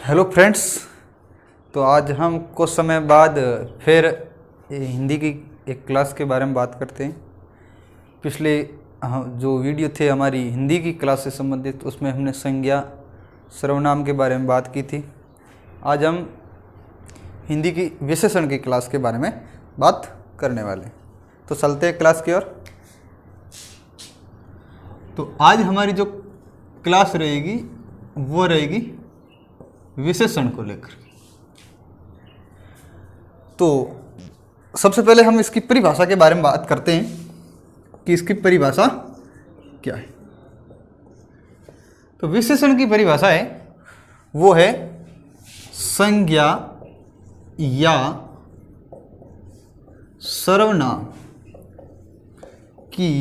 Hello friends. तो आज हम कुछ समय बाद फिर हिंदी की एक क्लास के बारे में बात करते हैं। पिछले जो वीडियो थे हमारी हिंदी की क्लास से संबंधित, उसमें हमने संज्ञा सर्वनाम के बारे में बात की थी। आज हम हिंदी की विशेषण की क्लास के बारे में बात करने वाले। तो चलते हैं क्लास की ओर। तो आज हमारी जो क्लास रहेगी वो रहेगी विशेषण को लेकर। तो सबसे पहले हम इसकी परिभाषा के बारे में बात करते हैं कि इसकी परिभाषा क्या है। तो विशेषण की परिभाषा है वो है संज्ञा या सर्वनाम की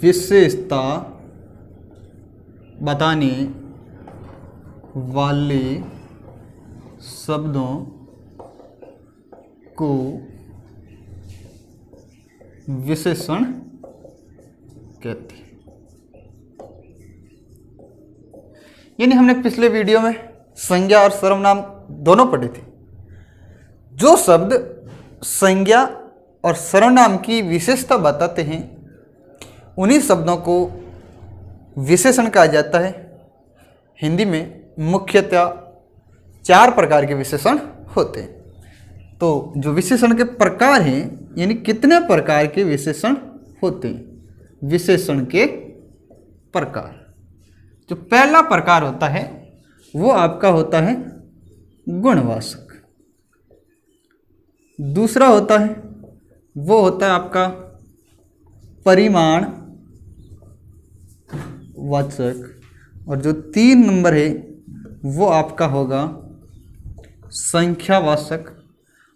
विशेषता बताने वाले शब्दों को विशेषण कहते हैं। यानी हमने पिछले वीडियो में संज्ञा और सर्वनाम दोनों पढ़े थे। जो शब्द संज्ञा और सर्वनाम की विशेषता बताते हैं उन्हीं शब्दों को विशेषण कहा जाता है। हिंदी में मुख्यतः 4 प्रकार के विशेषण होते हैं। तो जो विशेषण के प्रकार हैं, यानी कितने प्रकार के विशेषण होते हैं, विशेषण के प्रकार। जो पहला प्रकार होता है वो आपका होता है गुणवाचक। दूसरा होता है वो होता है आपका परिमाण वाचक। और जो 3 नंबर है वो आपका होगा संख्यावाचक।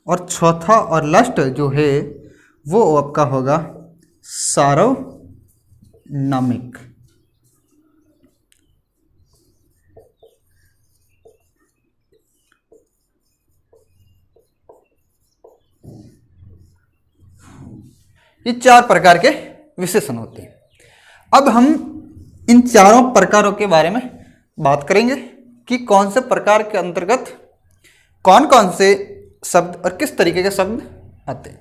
और चौथा और लास्ट जो है वो आपका होगा सार्वनामिक। ये 4 प्रकार के विशेषण होते हैं। अब हम इन चारों प्रकारों के बारे में बात करेंगे कि कौन से प्रकार के अंतर्गत कौन कौन से शब्द और किस तरीके के शब्द आते हैं।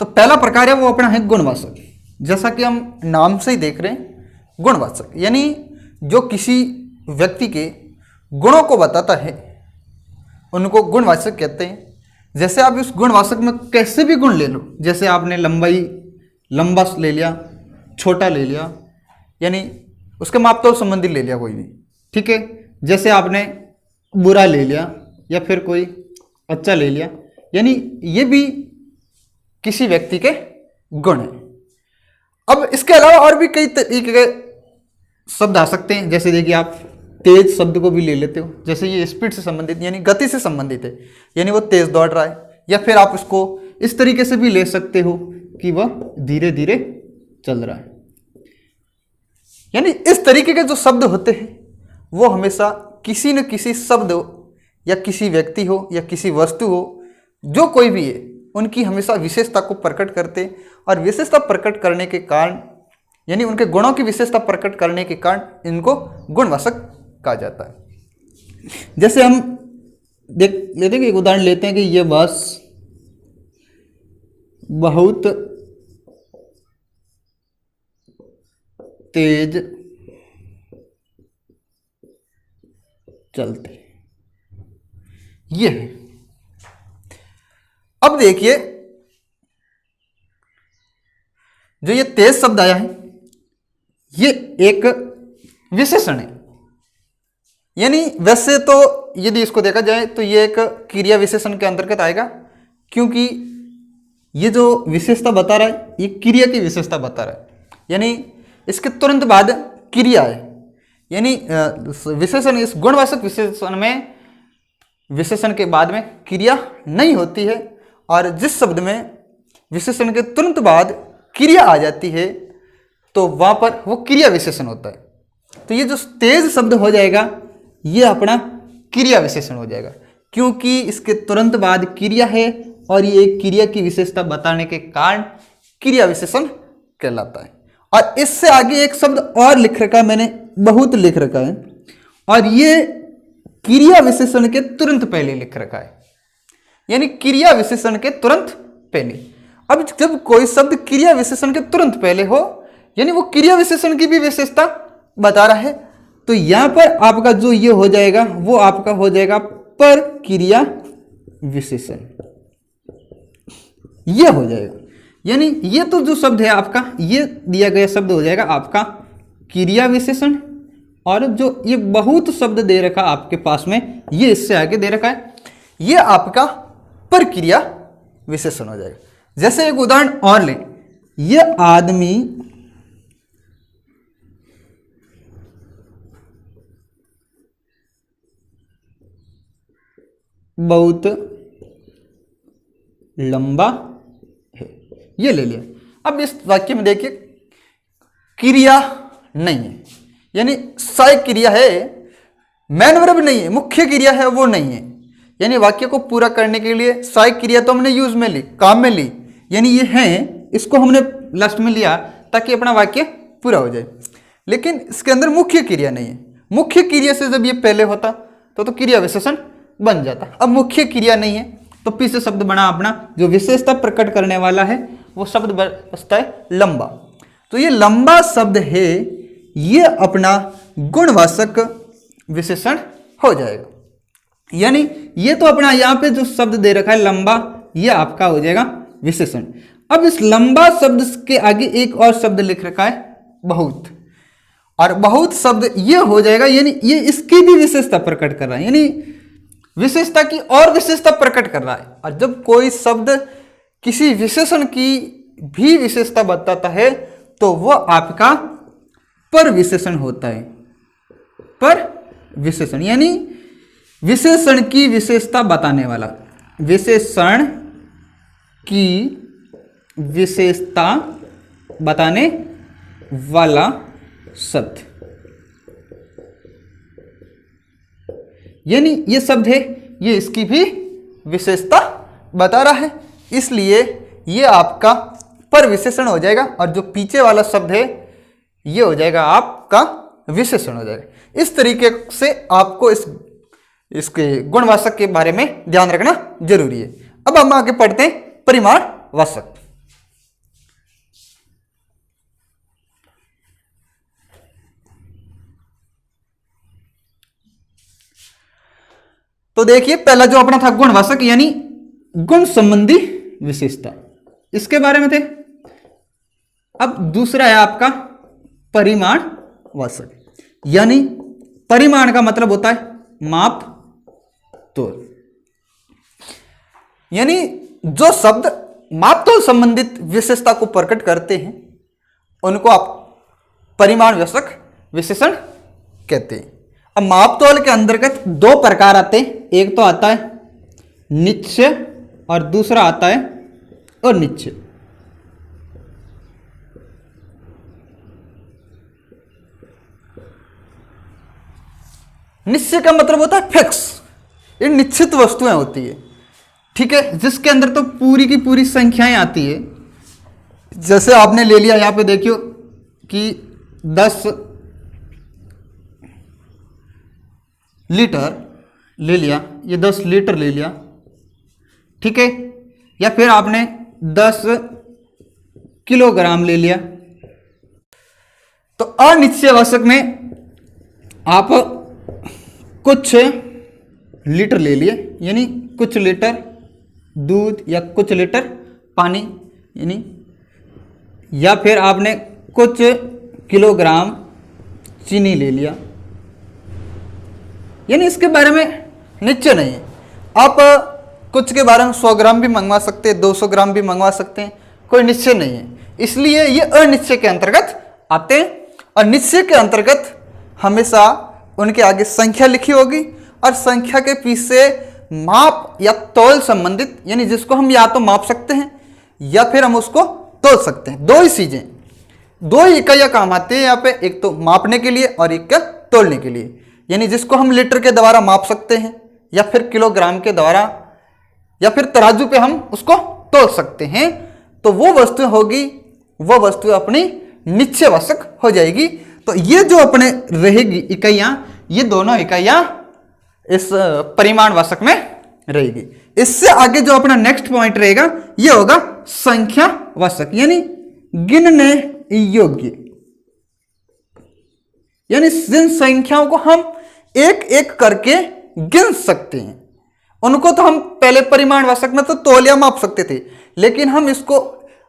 तो पहला प्रकार है वो अपना है गुणवाचक। जैसा कि हम नाम से ही देख रहे हैं, गुणवाचक यानी जो किसी व्यक्ति के गुणों को बताता है उनको गुणवाचक कहते हैं। जैसे आप इस गुणवाचक में कैसे भी गुण ले लो, जैसे आपने लंबाई लंबा ले लिया, छोटा ले लिया, यानी उसके मापतोल संबंधी ले लिया कोई भी, ठीक है। जैसे आपने बुरा ले लिया या फिर कोई अच्छा ले लिया, यानी ये भी किसी व्यक्ति के गुण हैं। अब इसके अलावा और भी कई तरीके के शब्द आ सकते हैं। जैसे देखिए आप तेज शब्द को भी ले लेते हो, जैसे ये स्पीड से संबंधित यानी गति से संबंधित है, यानी वो तेज दौड़ रहा है। या फिर आप इसको इस तरीके से भी ले सकते हो कि वह धीरे धीरे चल रहा है। यानी इस तरीके के जो शब्द होते हैं वो हमेशा किसी न किसी शब्द या किसी व्यक्ति हो या किसी वस्तु हो, जो कोई भी है, उनकी हमेशा विशेषता को प्रकट करते। और विशेषता प्रकट करने के कारण, यानी उनके गुणों की विशेषता प्रकट करने के कारण इनको गुणवाचक कहा जाता है। जैसे हम देख लेते हैं, एक उदाहरण लेते हैं कि यह बस बहुत तेज चलती, ये है। अब देखिए जो ये तेज शब्द आया है ये एक विशेषण है। यानी वैसे तो यदि इसको देखा जाए तो ये एक क्रिया विशेषण के अंतर्गत आएगा, क्योंकि ये जो विशेषता बता रहा है ये क्रिया की विशेषता बता रहा है। यानी इसके तुरंत बाद क्रिया है। यानी विशेषण, इस गुणवाचक विशेषण में विशेषण के बाद में क्रिया नहीं होती है, और जिस शब्द में विशेषण के तुरंत बाद क्रिया आ जाती है तो वहां पर वो क्रिया विशेषण होता है। तो ये जो तेज शब्द हो जाएगा ये अपना क्रिया विशेषण हो जाएगा, क्योंकि इसके तुरंत बाद क्रिया है और ये एक क्रिया की विशेषता बताने के कारण क्रिया विशेषण कहलाता है। और इससे आगे एक शब्द और लिख रखा है मैंने, बहुत लिख रखा है, और ये क्रिया विशेषण के तुरंत पहले लिख रखा है, यानी क्रिया विशेषण के तुरंत पहले। अब जब कोई शब्द क्रिया विशेषण के तुरंत पहले हो, यानी वो क्रिया विशेषण की भी विशेषता बता रहा है, तो यहां पर आपका जो ये हो जाएगा वो आपका हो जाएगा पर क्रिया विशेषण, ये हो जाएगा। यानी ये तो जो शब्द है आपका, ये दिया गया शब्द हो जाएगा आपका क्रिया विशेषण, और जो ये बहुत शब्द दे रखा आपके पास में, ये इससे आगे दे रखा है, ये आपका पर क्रिया विशेषण हो जाएगा। जैसे एक उदाहरण और लें, ये आदमी बहुत लंबा है, ये ले लिया। अब इस वाक्य में देखिए क्रिया नहीं है, यानी सहायक क्रिया है, मेन वर्ब नहीं है, मुख्य क्रिया है वो नहीं है। यानी वाक्य को पूरा करने के लिए सहायक क्रिया तो हमने यूज में ली, काम में ली, यानी ये है, इसको हमने लास्ट में लिया ताकि अपना वाक्य पूरा हो जाए। लेकिन इसके अंदर मुख्य क्रिया नहीं है। मुख्य क्रिया से जब ये पहले होता तो क्रिया विशेषण बन जाता। अब मुख्य क्रिया नहीं है तो पीछे शब्द बना अपना जो विशेषता प्रकट करने वाला है, वो शब्द बचता है लंबा। तो ये लंबा शब्द है, ये अपना गुणवाचक विशेषण हो जाएगा। यानी ये तो अपना यहाँ पे जो शब्द दे रखा है लंबा, ये आपका हो जाएगा विशेषण। अब इस लंबा शब्द के आगे एक और शब्द लिख रखा है बहुत, और बहुत शब्द ये हो जाएगा, यानी ये इसकी भी विशेषता प्रकट कर रहा है, यानी विशेषता की और विशेषता प्रकट कर रहा है। और जब कोई शब्द किसी विशेषण की भी विशेषता बताता है तो वह आपका पर विशेषण होता है। पर विशेषण यानी विशेषण की विशेषता बताने वाला, विशेषण की विशेषता बताने वाला शब्द, यानी ये शब्द है, ये इसकी भी विशेषता बता रहा है, इसलिए ये आपका पर विशेषण हो जाएगा। और जो पीछे वाला शब्द है ये हो जाएगा आपका विशेषण हो जाएगा। इस तरीके से आपको इसके गुणवाचक के बारे में ध्यान रखना जरूरी है। अब हम आगे पढ़ते हैं परिमाणवाचक। तो देखिए पहला जो अपना था गुणवाचक, यानी गुण संबंधी विशेषता, इसके बारे में थे। अब दूसरा है आपका परिमाणवाचक, यानी परिमाण का मतलब होता है माप तोल, यानी जो शब्द माप तोल संबंधित विशेषता को प्रकट करते हैं उनको आप परिमाणवाचक विशेषण कहते हैं। अब माप तोल के अंतर्गत दो प्रकार आते हैं, एक तो आता है निश्चय और दूसरा आता है अनिश्चय। निश्चय का मतलब होता है फिक्स, ये निश्चित वस्तुएं होती है, ठीक है, जिसके अंदर तो पूरी की पूरी संख्याएं आती है। जैसे आपने ले लिया, यहां पे देखियो कि 10 लीटर ले लिया, ये 10 लीटर ले लिया, ठीक है, या फिर आपने 10 किलोग्राम ले लिया। तो अनिश्चयवाचक में आप कुछ लीटर ले लिए, यानी कुछ लीटर दूध या कुछ लीटर पानी, यानी या फिर आपने कुछ किलोग्राम चीनी ले लिया, यानी इसके बारे में निश्चय नहीं है। आप कुछ के बारे में 100 ग्राम भी मंगवा सकते हैं, 200 ग्राम भी मंगवा सकते हैं, कोई निश्चय नहीं है, इसलिए ये अनिश्चय के अंतर्गत आते हैं। और निश्चय के अंतर्गत हमेशा उनके आगे संख्या लिखी होगी और संख्या के पीछे माप या तौल संबंधित, यानी जिसको हम या तो माप सकते हैं या फिर हम उसको तोल सकते हैं। दो ही चीजें, दो ही इकाइयां काम आती है यहाँ पे, एक तो मापने के लिए और एक क्या तोलने के लिए, यानी जिसको हम लीटर के द्वारा माप सकते हैं या फिर किलोग्राम के द्वारा या फिर तराजू पे हम उसको तोल सकते हैं। तो वो वस्तु होगी, वो वस्तु अपनी निश्चयवाचक हो जाएगी। तो ये जो अपने रहेगी इकाइयां, ये दोनों इकाइयां इस परिमाणवाचक में रहेगी। इससे आगे जो अपना नेक्स्ट पॉइंट रहेगा ये होगा संख्यावाचक, यानी गिनने योग्य, यानी जिन संख्याओं को हम एक एक करके गिन सकते हैं। उनको तो हम पहले परिमाणवाचक में तो तौलिया माप सकते थे, लेकिन हम इसको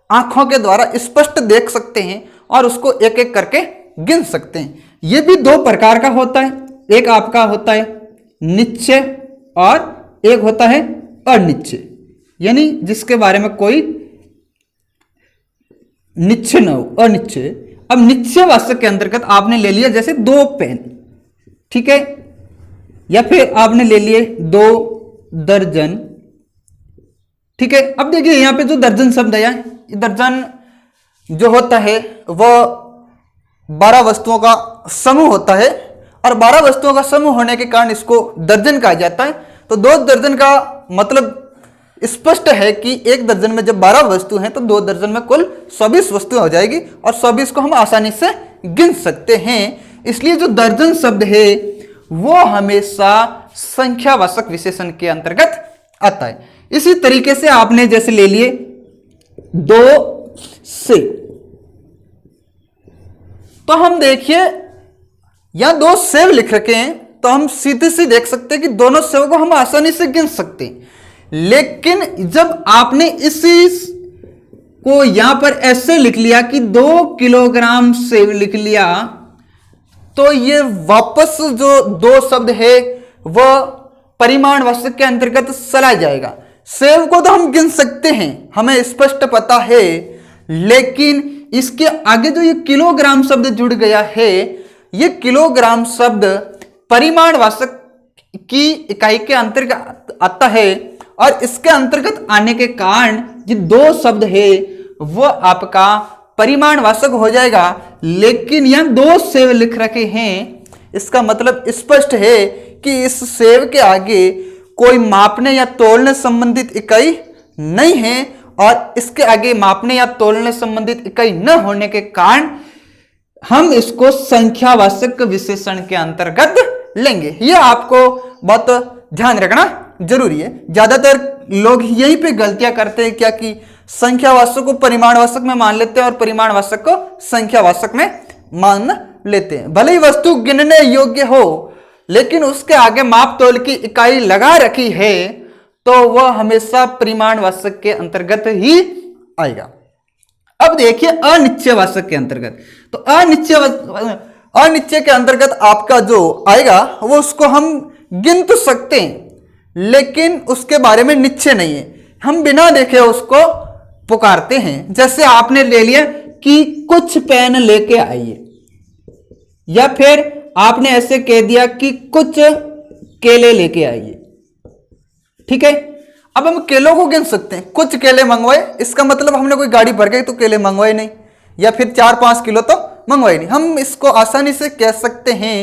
आंखों के द्वारा स्पष्ट देख सकते हैं और उसको एक एक करके गिन सकते हैं। यह भी दो प्रकार का होता है, एक आपका होता है निश्चय और एक होता है अनिश्चय, यानी जिसके बारे में कोई निश्चय न हो, अनिश्चय। अब निश्चयवाचक के अंतर्गत आपने ले लिया जैसे 2 पेन, ठीक है, या फिर आपने ले लिए 2 दर्जन, ठीक है। अब देखिए यहां पे जो दर्जन शब्द है, दर्जन जो होता है वह 12 वस्तुओं का समूह होता है, और 12 वस्तुओं का समूह होने के कारण इसको दर्जन कहा जाता है। तो 2 दर्जन का मतलब स्पष्ट है कि एक दर्जन में जब 12 वस्तु हैं तो 2 दर्जन में कुल 24 वस्तुएं हो जाएगी, और 24 को हम आसानी से गिन सकते हैं। इसलिए जो दर्जन शब्द है वो हमेशा संख्यावाचक विशेषण के अंतर्गत आता है। इसी तरीके से आपने जैसे ले लिए 2 सेब, तो हम देखिए यहां 2 सेब लिख रखे हैं, तो हम सीधे से देख सकते हैं कि दोनों सेब को हम आसानी से गिन सकते हैं। लेकिन जब आपने इसी को यहां पर ऐसे लिख लिया कि 2 किलोग्राम सेब लिख लिया, तो ये वापस जो 2 शब्द है वह परिमाणवाचक के अंतर्गत चला जाएगा। सेब को तो हम गिन सकते हैं, हमें स्पष्ट पता है, लेकिन इसके आगे जो ये किलोग्राम शब्द जुड़ गया है, ये किलोग्राम शब्द परिमाणवाचक की इकाई के अंतर्गत आता है, और इसके अंतर्गत आने के कारण ये 2 शब्द है वो आपका परिमाणवाचक हो जाएगा। लेकिन यहां 2 सेब लिख रखे हैं, इसका मतलब स्पष्ट है कि इस सेब के आगे कोई मापने या तोलने संबंधित इकाई नहीं है, और इसके आगे मापने या तोलने संबंधित इकाई न होने के कारण हम इसको संख्यावाचक विशेषण के अंतर्गत लेंगे। यह आपको बहुत ध्यान रखना जरूरी है। ज्यादातर लोग यहीं पे गलतियां करते हैं क्या कि संख्यावाचक को परिमाणवाचक में मान लेते हैं और परिमाणवाचक को संख्यावाचक में मान लेते हैं। भले ही वस्तु गिनने योग्य हो, लेकिन उसके आगे माप तोल की इकाई लगा रखी है तो वह हमेशा परिमाणवाचक के अंतर्गत ही आएगा। अब देखिए अनिश्चयवाचक के अंतर्गत, तो अनिश्चय के अंतर्गत आपका जो आएगा वो उसको हम गिन तो सकते हैं, लेकिन उसके बारे में निश्चय नहीं है, हम बिना देखे उसको पुकारते हैं। जैसे आपने ले लिया कि कुछ पेन लेके आइए, या फिर आपने ऐसे कह दिया कि कुछ केले लेके आइए, ठीक है। अब हम केलों को गिन सकते हैं, कुछ केले मंगवाए, इसका मतलब हमने कोई गाड़ी भर गई तो केले मंगवाए नहीं, या फिर 4-5 किलो तो मंगवाए नहीं। हम इसको आसानी से कह सकते हैं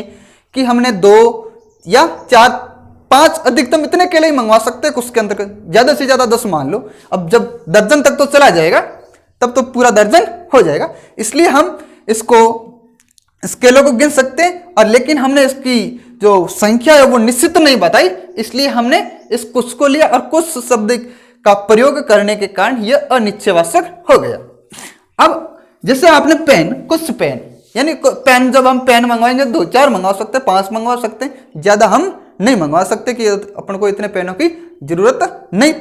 कि हमने 2 या 4-5 अधिकतम इतने केले ही मंगवा सकते हैं उसके अंतर्गत, ज्यादा से ज्यादा 10 मान लो। अब जब दर्जन तक तो चला जाएगा तब तो पूरा दर्जन हो जाएगा, इसलिए हम इसको स्केलों को गिन सकते हैं। और लेकिन हमने इसकी जो संख्या है वो निश्चित नहीं बताई, इसलिए हमने इस कुछ को लिया और कुछ शब्द का प्रयोग करने के कारण यह अनिश्चयवाचक हो गया। अब जैसे आपने पेन, कुछ पेन, यानी पेन जब हम पेन मंगवाएंगे 2-4 मंगवा सकते हैं, 5 मंगवा सकते हैं, ज्यादा हम नहीं मंगवा सकते कि अपन को इतने पेनों की जरूरत नहीं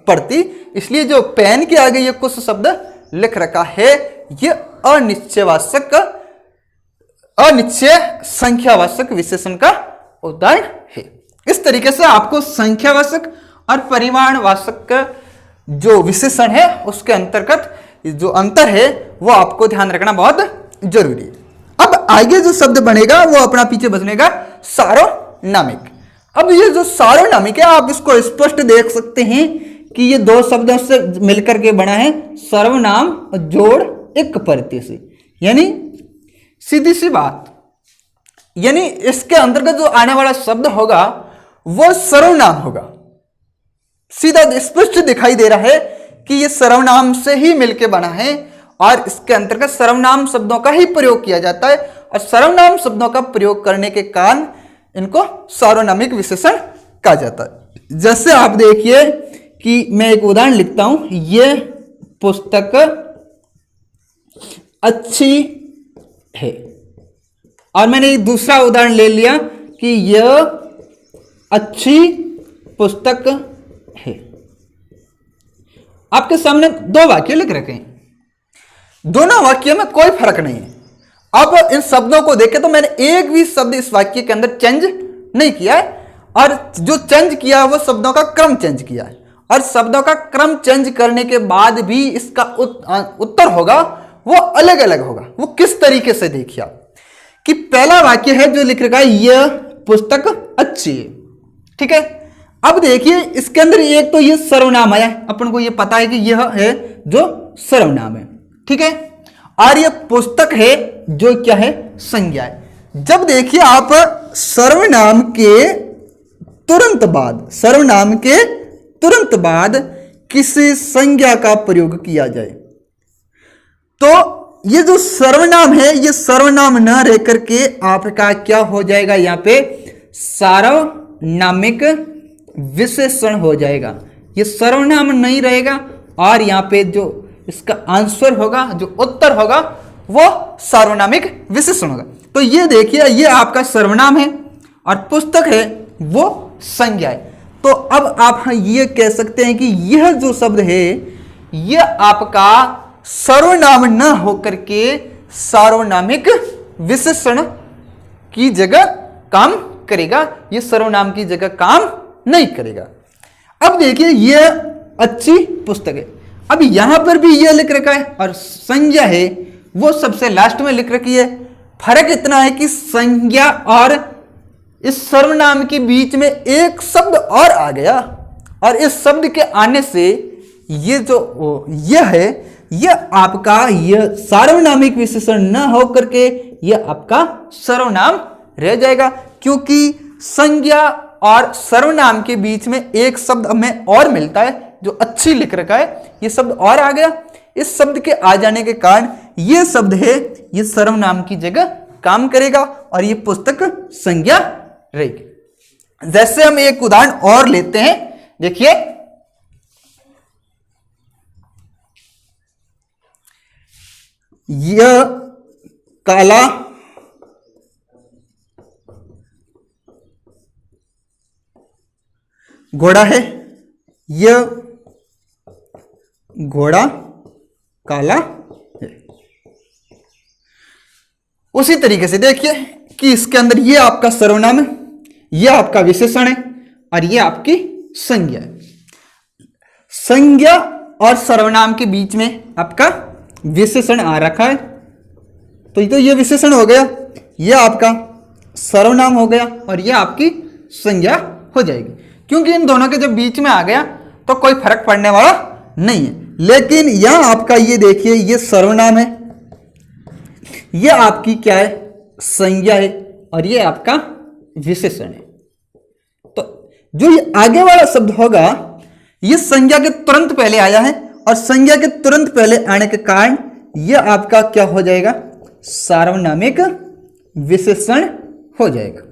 पड़ती। इसलिए जो पेन के आगे ये कुछ शब्द लिख रखा है ये अनिश्चयवाचक, अनिश्चय संख्यावाचक विशेषण का उदाहरण है। इस तरीके से आपको संख्यावाचक और परिमाणवाचक जो विशेषण है उसके अंतर्गत जो अंतर है वो आपको ध्यान रखना बहुत जरूरी है। अब आगे जो शब्द बनेगा वो अपना पीछे बनेगा सार्वनामिक। अब ये जो सार्वनामिक है आप इसको स्पष्ट देख सकते हैं कि ये 2 शब्दों से मिलकर के बना है, सर्वनाम जोड़ एक प्रत्यय से, यानी सीधी सी बात, यानी इसके अंतर्गत जो आने वाला शब्द होगा वो सर्वनाम होगा। सीधा स्पष्ट दिखाई दे रहा है कि ये सर्वनाम से ही मिलके बना है और इसके अंतर्गत सर्वनाम शब्दों का ही प्रयोग किया जाता है। और सर्वनाम शब्दों का प्रयोग करने के कारण इनको सार्वनामिक विशेषण कहा जाता है। जैसे आप देखिए कि मैं एक उदाहरण लिखता हूं, ये पुस्तक अच्छी है, और मैंने एक दूसरा उदाहरण ले लिया कि यह अच्छी पुस्तक है। आपके सामने दो वाक्य लिख रखे हैं, दोनों वाक्यों में कोई फर्क नहीं है। अब इन शब्दों को देखें तो मैंने एक भी शब्द इस वाक्य के अंदर चेंज नहीं किया है, और जो चेंज किया है वो शब्दों का क्रम चेंज किया है, और शब्दों का क्रम चेंज करने के बाद भी इसका उत्तर होगा वो अलग अलग होगा। वो किस तरीके से देखिए आप, कि पहला वाक्य है जो लिख रखा है यह पुस्तक अच्छी है, ठीक है। अब देखिए इसके अंदर एक तो ये सर्वनाम आया है, अपन को ये पता है कि यह है जो सर्वनाम है, ठीक है, और यह पुस्तक है जो क्या है, संज्ञा है। जब देखिए आप सर्वनाम के तुरंत बाद किसी संज्ञा का प्रयोग किया जाए तो ये जो सर्वनाम है ये सर्वनाम न रह करके आपका क्या हो जाएगा, यहाँ पे सार्वनामिक विशेषण हो जाएगा। ये सर्वनाम नहीं रहेगा, और यहाँ पे जो इसका आंसर होगा, जो उत्तर होगा वो सार्वनामिक विशेषण होगा। तो ये देखिए ये आपका सर्वनाम है और पुस्तक है वो संज्ञा है। तो अब आप ये कह सकते हैं कि यह जो शब्द है यह आपका सर्वनाम न होकर के सार्वनामिक विशेषण की जगह काम करेगा, यह सर्वनाम की जगह काम नहीं करेगा। अब देखिए यह अच्छी पुस्तक है, अब यहां पर भी यह लिख रखा है और संज्ञा है वो सबसे लास्ट में लिख रखी है। फर्क इतना है कि संज्ञा और इस सर्वनाम के बीच में एक शब्द और आ गया, और इस शब्द के आने से ये जो यह है यह आपका यह सार्वनामिक विशेषण न हो करके यह आपका सर्वनाम रह जाएगा, क्योंकि संज्ञा और सर्वनाम के बीच में एक शब्द हमें और मिलता है जो अच्छी लिख रखा है, ये शब्द और आ गया। इस शब्द के आ जाने के कारण ये शब्द है ये सर्वनाम की जगह काम करेगा और ये पुस्तक संज्ञा रहेगी। जैसे हम एक उदाहरण और लेते हैं, देखिए यह काला घोड़ा है, यह घोड़ा काला है। उसी तरीके से देखिए कि इसके अंदर यह आपका सर्वनाम है, यह आपका विशेषण है और यह आपकी संज्ञा है। संज्ञा और सर्वनाम के बीच में आपका विशेषण आ रखा है, तो ये विशेषण हो गया, यह आपका सर्वनाम हो गया और यह आपकी संज्ञा हो जाएगी। क्योंकि इन दोनों के जब बीच में आ गया तो कोई फर्क पड़ने वाला नहीं है। लेकिन यह आपका ये देखिए ये सर्वनाम है, यह आपकी क्या है, संज्ञा है और यह आपका विशेषण है। तो जो ये आगे वाला शब्द होगा यह संज्ञा के तुरंत पहले आया है और संज्ञा के तुरंत पहले आने के कारण यह आपका क्या हो जाएगा, सार्वनामिक विशेषण हो जाएगा।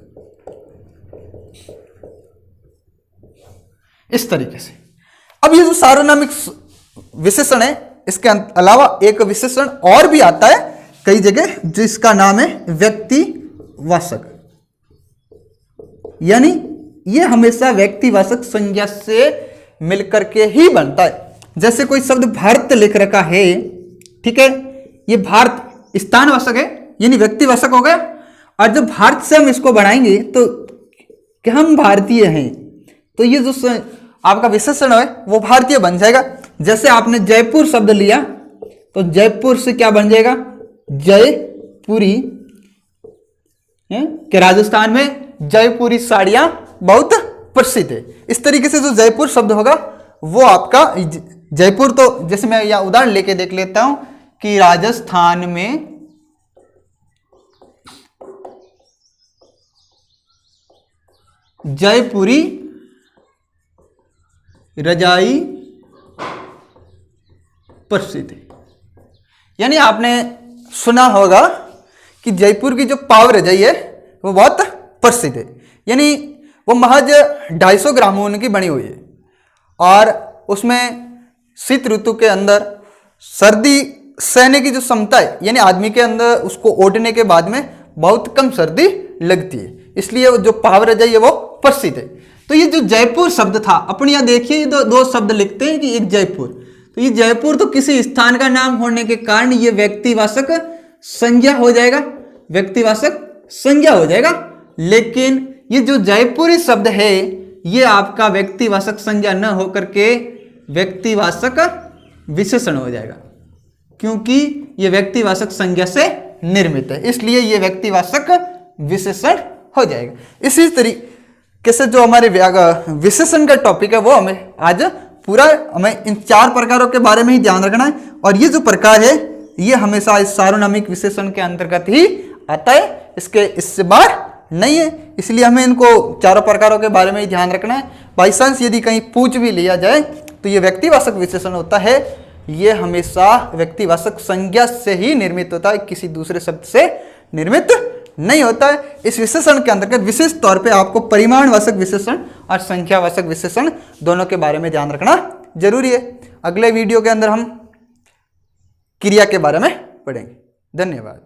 इस तरीके से अब ये जो सार्वनामिक विशेषण है इसके अलावा एक विशेषण और भी आता है कई जगह जिसका नाम है व्यक्तिवाचक, यानी ये हमेशा व्यक्तिवाचक संज्ञा से मिलकर के ही बनता है। जैसे कोई शब्द भारत लिख रखा है, ठीक है, ये भारत स्थानवाचक है यानी व्यक्तिवाचक हो गया, और जब भारत से हम इसको बढ़ाएंगे तो क्या हम भारतीय हैं, तो ये जो आपका विशेषण है वो भारतीय बन जाएगा। जैसे आपने जयपुर शब्द लिया तो जयपुर से क्या बन जाएगा, जयपुरी कि राजस्थान में जयपुरी साड़ियां बहुत प्रसिद्ध है। इस तरीके से जो जयपुर शब्द होगा वो आपका जयपुर, तो जैसे मैं यह उदाहरण लेके देख लेता हूं कि राजस्थान में जयपुरी रजाई प्रसिद्ध है। यानी आपने सुना होगा कि जयपुर की जो पाव रजाई है वो बहुत प्रसिद्ध है, यानी वो महज 250 ग्राम ऊन की बनी हुई है और उसमें शीत ऋतु के अंदर सर्दी सहने की जो क्षमता है, यानी आदमी के अंदर उसको ओढ़ने के बाद में बहुत कम सर्दी लगती है, इसलिए जो पावर रजाई है वो प्रसिद्ध है। तो ये जो जयपुर शब्द था, अपने यहाँ देखिए दो शब्द लिखते हैं कि एक जयपुर, तो ये जयपुर तो किसी स्थान का नाम होने के कारण ये व्यक्तिवाचक संज्ञा हो जाएगा, व्यक्तिवाचक संज्ञा हो जाएगा। लेकिन ये जो जयपुरी शब्द है ये आपका व्यक्तिवाचक संज्ञा न होकर के व्यक्तिवाचक विशेषण हो जाएगा, क्योंकि ये व्यक्तिवाचक संज्ञा से निर्मित है, इसलिए ये व्यक्तिवाचक विशेषण हो जाएगा। इसी तरीके से जो हमारे विशेषण का टॉपिक है वो हमें आज पूरा हमें इन 4 प्रकारों के बारे में ही ध्यान रखना है, और ये जो प्रकार है ये हमेशा इस सार्वनामिक विशेषण के अंतर्गत ही आता है, इससे बाहर नहीं है, इसलिए हमें इनको 4 प्रकारों के बारे में ही ध्यान रखना है। बाई चांस यदि कहीं पूछ भी लिया जाए तो ये व्यक्तिवाचक विशेषण होता है, ये हमेशा व्यक्तिवाचक संज्ञा से ही निर्मित होता है, किसी दूसरे शब्द से निर्मित नहीं होता है। इस विशेषण के अंतर्गत विशेष तौर पे आपको परिमाणवाचक विशेषण और संख्यावाचक विशेषण दोनों के बारे में ध्यान रखना जरूरी है। अगले वीडियो के अंदर हम क्रिया के बारे में पढ़ेंगे। धन्यवाद।